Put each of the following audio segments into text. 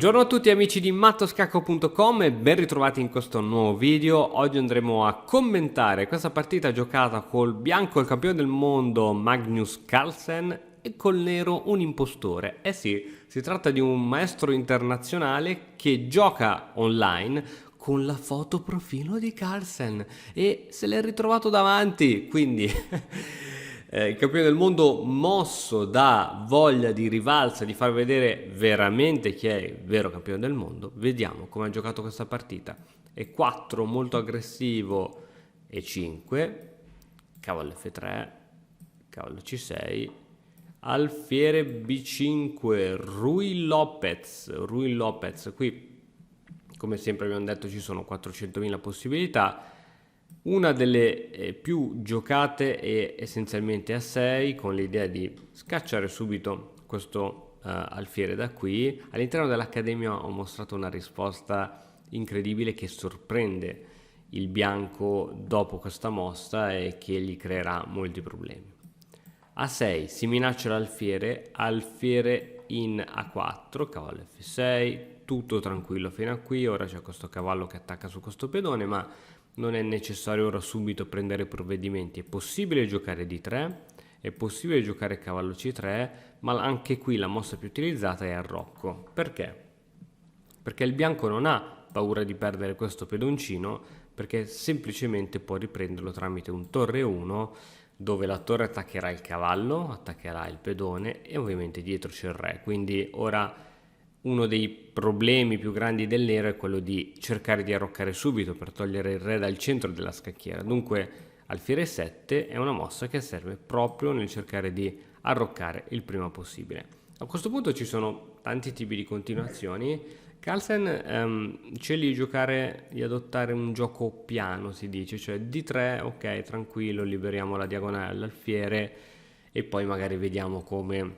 Buongiorno a tutti amici di mattoscacco.com e ben ritrovati in questo nuovo video. Oggi andremo a commentare questa partita giocata col bianco il campione del mondo Magnus Carlsen e col nero un impostore. Eh sì, si tratta di un maestro internazionale che gioca online con la foto profilo di Carlsen e se l'è ritrovato davanti, quindi il campione del mondo, mosso da voglia di rivalsa, di far vedere veramente chi è il vero campione del mondo. Vediamo come ha giocato questa partita. E4 molto aggressivo, E5, cavallo F3, cavallo C6, alfiere B5, Ruy Lopez. Qui, come sempre abbiamo detto, ci sono 400.000 possibilità. Una delle più giocate è essenzialmente A6, con l'idea di scacciare subito questo alfiere da qui. All'interno dell'Accademia ho mostrato una risposta incredibile che sorprende il bianco dopo questa mossa e che gli creerà molti problemi. A6 si minaccia l'alfiere, alfiere in A4, cavallo F6, tutto tranquillo fino a qui. Ora c'è questo cavallo che attacca su questo pedone, ma non è necessario ora subito prendere provvedimenti. È possibile giocare D3, è possibile giocare cavallo C3, ma anche qui la mossa più utilizzata è arrocco. Perché? Perché il bianco non ha paura di perdere questo pedoncino, perché semplicemente può riprenderlo tramite un torre 1, dove la torre attaccherà il cavallo, attaccherà il pedone e ovviamente dietro c'è il re. Quindi ora uno dei problemi più grandi del nero è quello di cercare di arroccare subito per togliere il re dal centro della scacchiera. Dunque alfiere 7 è una mossa che serve proprio nel cercare di arroccare il prima possibile. A questo punto ci sono tanti tipi di continuazioni. Carlsen sceglie di giocare, di adottare un gioco piano, si dice, cioè D3, ok, tranquillo, liberiamo la diagonale all'alfiere e poi magari vediamo come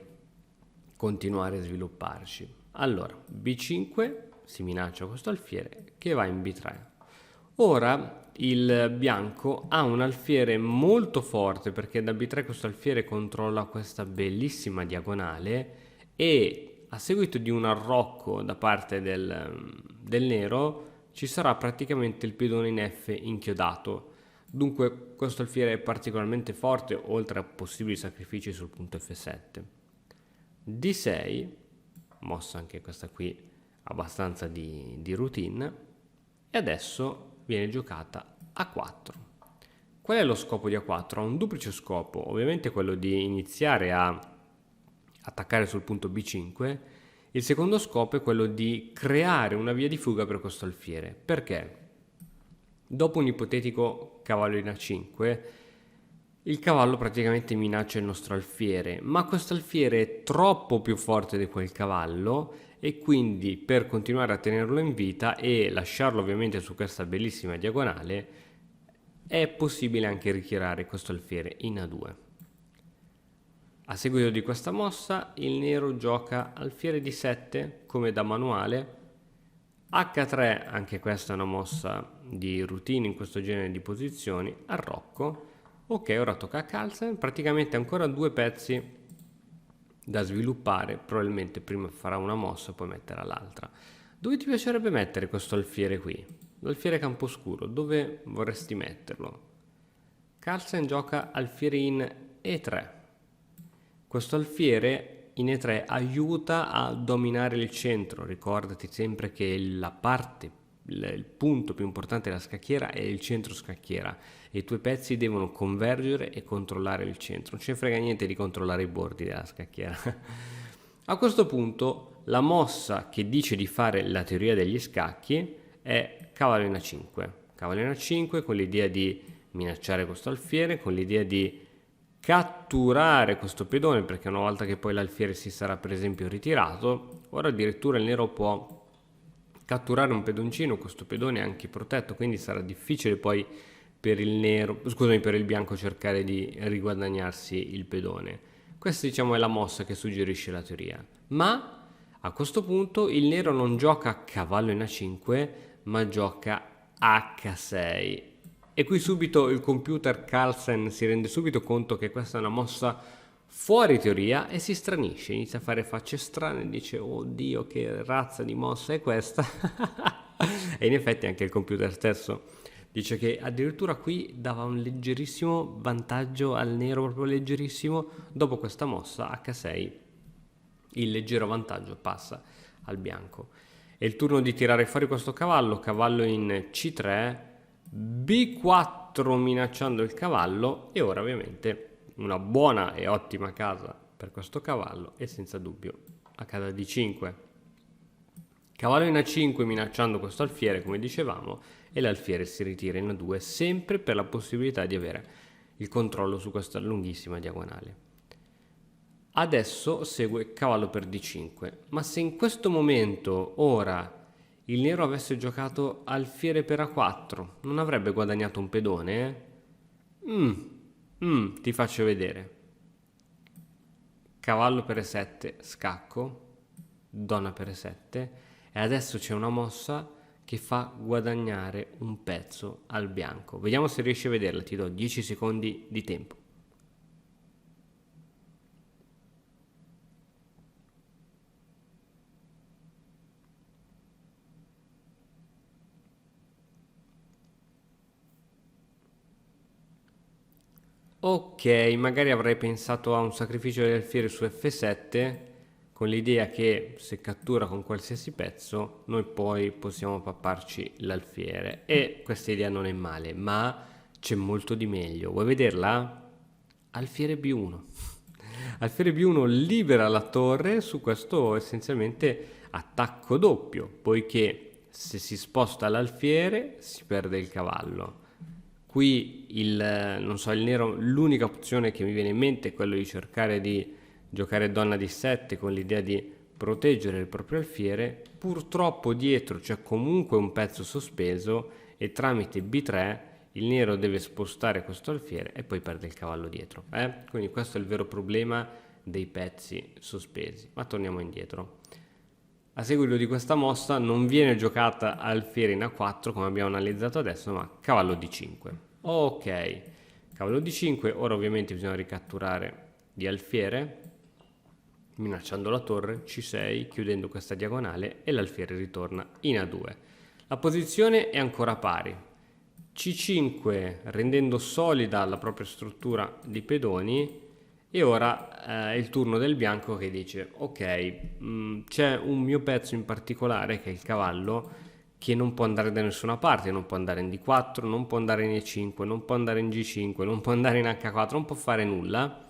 continuare a svilupparci. Allora, B5 si minaccia questo alfiere che va in B3. Ora il bianco ha un alfiere molto forte perché da B3 questo alfiere controlla questa bellissima diagonale e a seguito di un arrocco da parte del nero ci sarà praticamente il pedone in F inchiodato. Dunque questo alfiere è particolarmente forte oltre a possibili sacrifici sul punto F7. D6, mossa anche questa qui abbastanza di routine, e adesso viene giocata A4. Qual è lo scopo di A4? Ha un duplice scopo, ovviamente quello di iniziare a attaccare sul punto B5. Il secondo scopo è quello di creare una via di fuga per questo alfiere. Perché? Dopo un ipotetico cavallo in A5 il cavallo praticamente minaccia il nostro alfiere, ma questo alfiere è troppo più forte di quel cavallo e quindi per continuare a tenerlo in vita e lasciarlo ovviamente su questa bellissima diagonale è possibile anche ritirare questo alfiere in A2. A seguito di questa mossa il nero gioca alfiere D7 come da manuale, H3, anche questa è una mossa di routine in questo genere di posizioni, arrocco. Ok, ora tocca a Carlsen, praticamente ancora due pezzi da sviluppare, probabilmente prima farà una mossa poi metterà l'altra. Dove ti piacerebbe mettere questo alfiere qui? L'alfiere camposcuro, dove vorresti metterlo? Carlsen gioca alfiere in E3. Questo alfiere in E3 aiuta a dominare il centro, ricordati sempre che la parte il punto più importante della scacchiera è il centro scacchiera e i tuoi pezzi devono convergere e controllare il centro. Non ce ne frega niente di controllare i bordi della scacchiera. A questo punto la mossa che dice di fare la teoria degli scacchi è cavallo in A5. Cavallo in A5 con l'idea di minacciare questo alfiere, con l'idea di catturare questo pedone, perché una volta che poi l'alfiere si sarà per esempio ritirato, ora addirittura il nero può catturare un pedoncino, questo pedone è anche protetto, quindi sarà difficile poi per il nero, scusami, per il bianco cercare di riguadagnarsi il pedone. Questa diciamo è la mossa che suggerisce la teoria. Ma a questo punto il nero non gioca cavallo in A5, ma gioca H6. E qui subito il computer Carlsen si rende subito conto che questa è una mossa fuori teoria e si stranisce, inizia a fare facce strane e dice oddio che razza di mossa è questa. E in effetti anche il computer stesso dice che addirittura qui dava un leggerissimo vantaggio al nero, proprio leggerissimo. Dopo questa mossa H6 il leggero vantaggio passa al bianco. È il turno di tirare fuori questo cavallo, cavallo in C3, B4 minacciando il cavallo, e ora ovviamente una buona e ottima casa per questo cavallo e senza dubbio a casa D5. Cavallo in A5 minacciando questo alfiere, come dicevamo, e l'alfiere si ritira in A2 sempre per la possibilità di avere il controllo su questa lunghissima diagonale. Adesso segue cavallo per D5, ma se in questo momento ora il nero avesse giocato alfiere per A4, non avrebbe guadagnato un pedone? Ti faccio vedere. Cavallo per E7, scacco, donna per E7, e adesso c'è una mossa che fa guadagnare un pezzo al bianco. Vediamo se riesci a vederla, ti do 10 secondi di tempo. Ok, magari avrei pensato a un sacrificio degli alfieri su F7 con l'idea che se cattura con qualsiasi pezzo noi poi possiamo papparci l'alfiere, e questa idea non è male, ma c'è molto di meglio. Vuoi vederla? Alfiere B1. Alfiere B1 libera la torre su questo essenzialmente attacco doppio, poiché se si sposta l'alfiere si perde il cavallo. Qui non so, il nero, l'unica opzione che mi viene in mente è quello di cercare di giocare donna di 7 con l'idea di proteggere il proprio alfiere. Purtroppo dietro c'è comunque un pezzo sospeso e tramite B3 il nero deve spostare questo alfiere e poi perde il cavallo dietro. Quindi questo è il vero problema dei pezzi sospesi. Ma torniamo indietro. A seguito di questa mossa non viene giocata alfiere in A4 come abbiamo analizzato adesso, ma cavallo D5. Ok, cavallo D5, ora ovviamente bisogna ricatturare di alfiere, minacciando la torre, C6, chiudendo questa diagonale, e l'alfiere ritorna in A2. La posizione è ancora pari. C5 rendendo solida la propria struttura di pedoni. E ora è il turno del bianco che dice ok, c'è un mio pezzo in particolare che è il cavallo che non può andare da nessuna parte, non può andare in D4, non può andare in E5, non può andare in G5, non può andare in H4, non può fare nulla.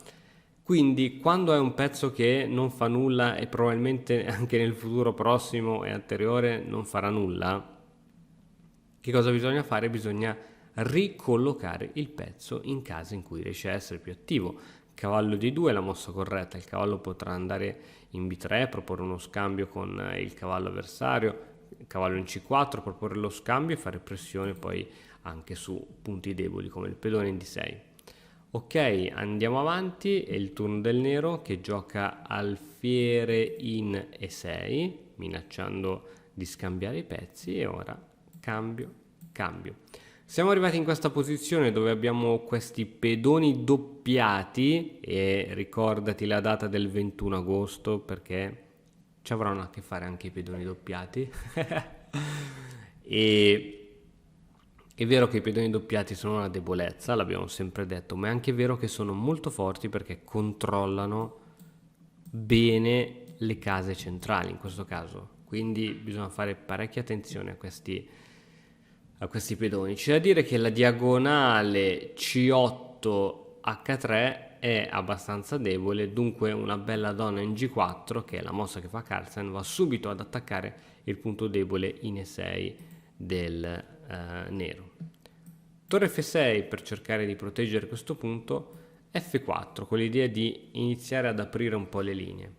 Quindi quando è un pezzo che non fa nulla e probabilmente anche nel futuro prossimo e anteriore non farà nulla, che cosa bisogna fare? Bisogna ricollocare il pezzo in casi in cui riesce a essere più attivo. Cavallo D2 è la mossa corretta, il cavallo potrà andare in B3, proporre uno scambio con il cavallo avversario, cavallo in C4, proporre lo scambio e fare pressione poi anche su punti deboli come il pedone in D6. Ok, andiamo avanti, è il turno del nero che gioca alfiere in E6, minacciando di scambiare i pezzi, e ora cambio. Siamo arrivati in questa posizione dove abbiamo questi pedoni doppiati, e ricordati la data del 21 agosto perché ci avranno a che fare anche i pedoni doppiati. E è vero che i pedoni doppiati sono una debolezza, l'abbiamo sempre detto, ma è anche vero che sono molto forti perché controllano bene le case centrali in questo caso, quindi bisogna fare parecchia attenzione a questi pedoni. C'è da dire che la diagonale C8 H3 è abbastanza debole, dunque una bella donna in G4, che è la mossa che fa Carlsen, va subito ad attaccare il punto debole in E6 del nero. Torre F6 per cercare di proteggere questo punto, F4 con l'idea di iniziare ad aprire un po' le linee.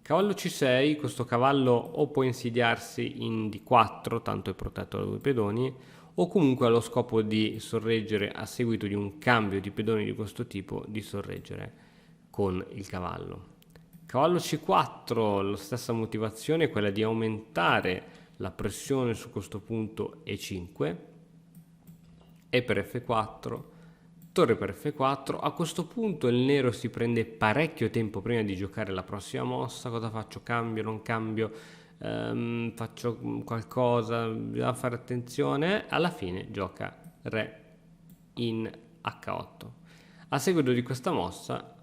Cavallo C6, questo cavallo o può insidiarsi in D4, tanto è protetto da due pedoni, o comunque ha lo scopo di sorreggere a seguito di un cambio di pedoni di questo tipo, di sorreggere con il cavallo. Cavallo C4, la stessa motivazione, quella di aumentare la pressione su questo punto E5, e per F4 torre per F4. A questo punto il nero si prende parecchio tempo prima di giocare la prossima mossa. Cosa faccio? Cambio, non cambio? Faccio qualcosa? Bisogna fare attenzione. Alla fine gioca re in H8. A seguito di questa mossa,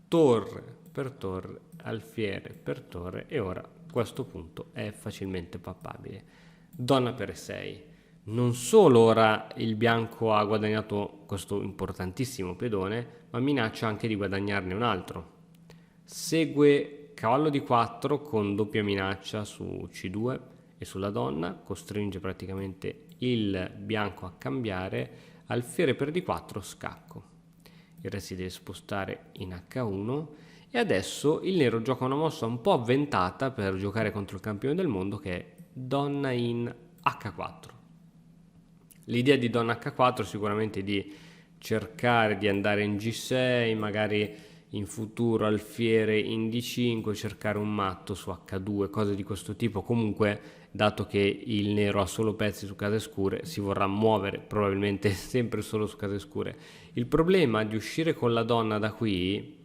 torre per torre, alfiere per torre, e ora questo punto è facilmente pappabile. Donna per E6. Non solo ora il bianco ha guadagnato questo importantissimo pedone, ma minaccia anche di guadagnarne un altro. Segue cavallo di 4 con doppia minaccia su C2 e sulla donna, costringe praticamente il bianco a cambiare. Alfiere per D4, scacco. Il re si deve spostare in H1 e adesso il nero gioca una mossa un po' avventata per giocare contro il campione del mondo, che è donna in H4. L'idea di donna H4 è sicuramente di cercare di andare in G6, magari in futuro alfiere in D5, cercare un matto su H2, cose di questo tipo. Comunque, dato che il nero ha solo pezzi su case scure, si vorrà muovere probabilmente sempre solo su case scure. Il problema di uscire con la donna da qui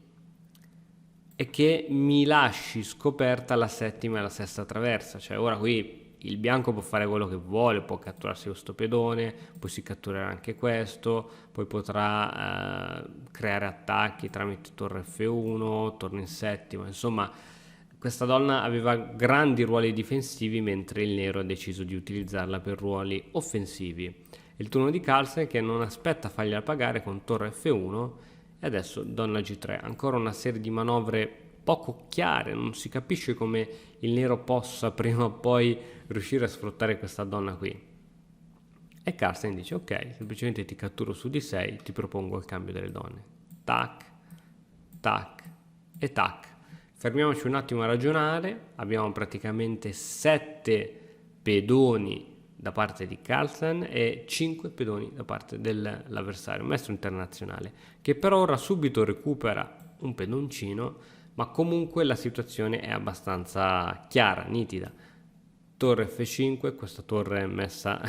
è che mi lasci scoperta la settima e la sesta traversa. Cioè ora qui il bianco può fare quello che vuole, può catturarsi questo pedone, poi si catturerà anche questo, poi potrà creare attacchi tramite torre F1, torre in settima. Insomma, questa donna aveva grandi ruoli difensivi, mentre il nero ha deciso di utilizzarla per ruoli offensivi. Il turno di Carlsen, che non aspetta a fargliela pagare con torre F1, e adesso donna G3. Ancora una serie di manovre poco chiare, non si capisce come il nero possa prima o poi riuscire a sfruttare questa donna qui. E Carlsen dice: ok, semplicemente ti catturo su D6, ti propongo il cambio delle donne. Tac, tac e tac. Fermiamoci un attimo a ragionare. Abbiamo praticamente 7 pedoni da parte di Carlsen e 5 pedoni da parte dell'avversario, un maestro internazionale, che per ora subito recupera un pedoncino, ma comunque la situazione è abbastanza chiara, nitida. Torre F5, questa torre è messa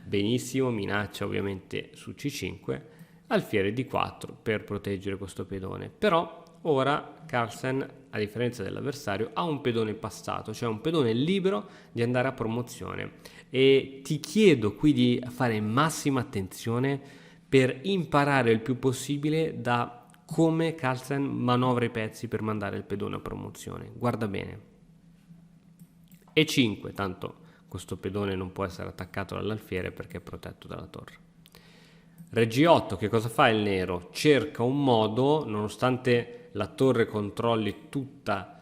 benissimo, minaccia ovviamente su C5, alfiere D4 per proteggere questo pedone. Però ora Carlsen, a differenza dell'avversario, ha un pedone passato, cioè un pedone libero di andare a promozione, e ti chiedo qui di fare massima attenzione per imparare il più possibile da come Carlsen manovra i pezzi per mandare il pedone a promozione. Guarda bene. E5, tanto questo pedone non può essere attaccato dall'alfiere perché è protetto dalla torre. Re G8, che cosa fa il nero? Cerca un modo, nonostante la torre controlli tutta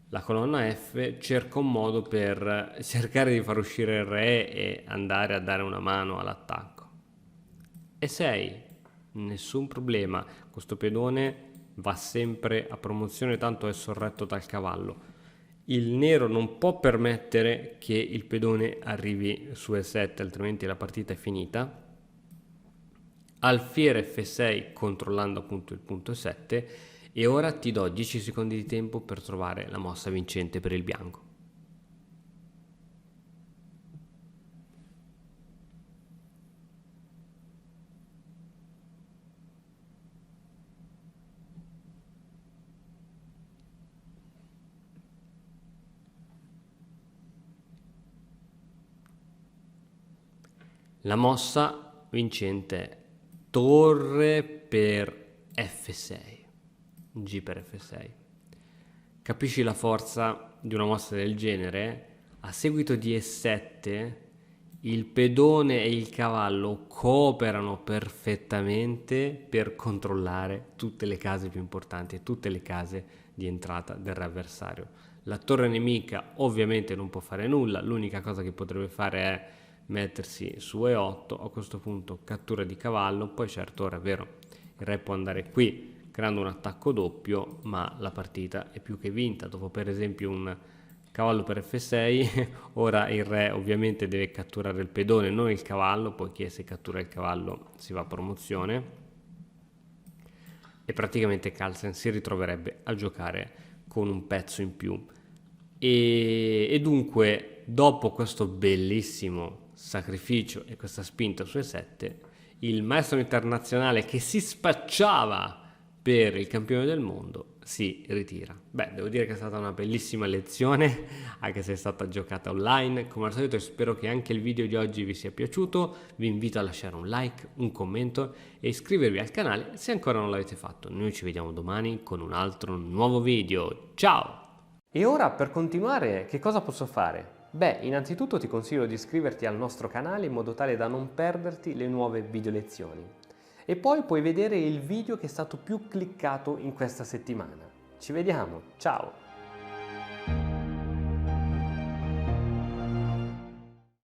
la colonna F, cerca un modo per cercare di far uscire il re e andare a dare una mano all'attacco. E6, nessun problema, questo pedone va sempre a promozione, tanto è sorretto dal cavallo. Il nero non può permettere che il pedone arrivi su E7, altrimenti la partita è finita. Alfiere F6 controllando appunto il punto E7, e ora ti do 10 secondi di tempo per trovare la mossa vincente per il bianco. La mossa vincente è torre per F6, G per F6. Capisci la forza di una mossa del genere? A seguito di E7 il pedone e il cavallo cooperano perfettamente per controllare tutte le case più importanti e tutte le case di entrata del re avversario. La torre nemica ovviamente non può fare nulla, l'unica cosa che potrebbe fare è mettersi su E8, a questo punto cattura di cavallo, poi certo ora è vero, il re può andare qui creando un attacco doppio, ma la partita è più che vinta. Dopo per esempio un cavallo per F6, ora il re ovviamente deve catturare il pedone, non il cavallo, poiché se cattura il cavallo si va a promozione, e praticamente Carlsen si ritroverebbe a giocare con un pezzo in più. E dunque, dopo questo bellissimo sacrificio e questa spinta su E7, il maestro internazionale che si spacciava per il campione del mondo si ritira. Beh, devo dire che è stata una bellissima lezione, anche se è stata giocata online. Come al solito spero che anche il video di oggi vi sia piaciuto. Vi invito a lasciare un like, un commento e iscrivervi al canale se ancora non l'avete fatto. Noi ci vediamo domani con un altro nuovo video. Ciao! E ora, per continuare, che cosa posso fare? Beh, innanzitutto ti consiglio di iscriverti al nostro canale in modo tale da non perderti le nuove video lezioni. E poi puoi vedere il video che è stato più cliccato in questa settimana. Ci vediamo, ciao!